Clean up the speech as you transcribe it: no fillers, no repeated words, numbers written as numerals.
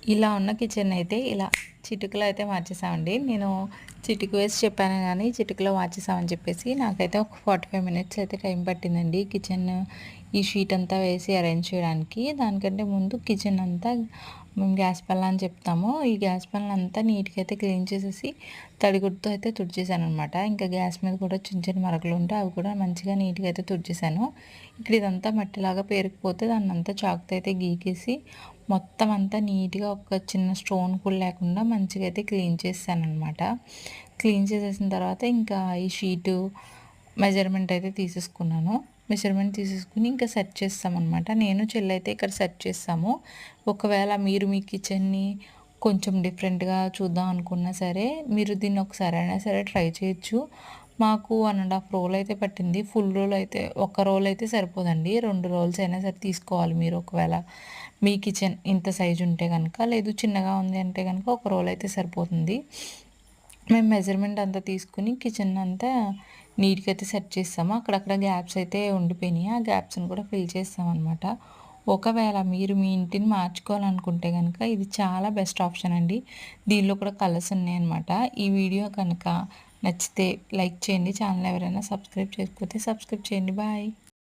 ఇలా ఉన్న కిచెన్ అయితే ఇలా చిటికలో అయితే మార్చేసామండి. నేను చిటిక వేసి చెప్పాను గానీ, చిటికలో మార్చేసామని చెప్పేసి నాకైతే ఒక 45 మినిట్స్ అయితే టైం పట్టిందండి కిచెన్ ఈ షీట్ అంతా వేసి అరేంజ్ చేయడానికి. దానికంటే ముందు కిచెన్ అంతా మేము గ్యాస్ పళ్ళ అని చెప్తాము. ఈ గ్యాస్ పళ్ళంతా నీట్‌గా అయితే క్లీన్ చేసేసి తడిగుడ్డతో అయితే తుడిచేసాననమాట. ఇంకా గ్యాస్ మీద కూడా చిన్న చిన్న మరకలు ఉంటే అవి కూడా మంచిగా నీట్‌గా అయితే తుడిచేసాను. ఇక్కడ ఇదంతా మట్టిలాగా పేరుకుపోతే దాన్నంతా చాకుతో అయితే గీకేసి మొత్తం అంతా నీట్‌గా ఒక చిన్న స్టోన్ కూడా లేకుండా మంచిగా అయితే క్లీన్ చేసేసాననమాట. క్లీన్ చేసేసిన తర్వాత ఇంకా ఈ షీటు మెజర్‌మెంట్ అయితే తీసేసుకున్నాను. మెజర్‌మెంట్ తీసేసుకొని ఇంకా సెట్ చేస్తామనమాట. నేను చెల్లయితే ఇక్కడ సెట్ చేస్తాము. ఒకవేళ మీరు మీ కిచెన్‌ని కొంచెం డిఫరెంట్‌గా చూద్దాం అనుకున్నా సరే, మీరు దీన్ని ఒకసారైనా సరే ట్రై చేయొచ్చు. మాకు 1 ½ రోల్ అయితే పట్టింది. ఫుల్ రోల్ అయితే ఒక రోల్ అయితే సరిపోదండి. 2 రోల్స్ అయినా సరే తీసుకోవాలి మీరు ఒకవేళ మీ కిచెన్ ఇంత సైజు ఉంటే గనక. లేదు చిన్నగా ఉంది అంటే గనక ఒక రోల్ అయితే సరిపోతుంది. మేము మెజర్‌మెంట్ అంతా తీసుకొని కిచెన్ అంతా నీట్‌గా అయితే సెట్ చేస్తాము. అక్కడక్కడ గ్యాప్స్ అయితే ఉండిపోయినాయి. ఆ గ్యాప్స్‌ని కూడా ఫిల్ చేస్తామనమాట. ఒకవేళ మీరు మీ ఇంటిని మార్చుకోవాలనుకుంటే గనక ఇది చాలా బెస్ట్ ఆప్షన్ అండి. దీనిలో కూడా కలర్స్ ఉన్నాయన్నమాట. ఈ వీడియో కనుక నచ్చితే లైక్ చేయండి. ఛానల్ ఎవరైనా సబ్స్క్రైబ్ చేయకపోతే సబ్స్క్రైబ్ చేయండి. బాయ్.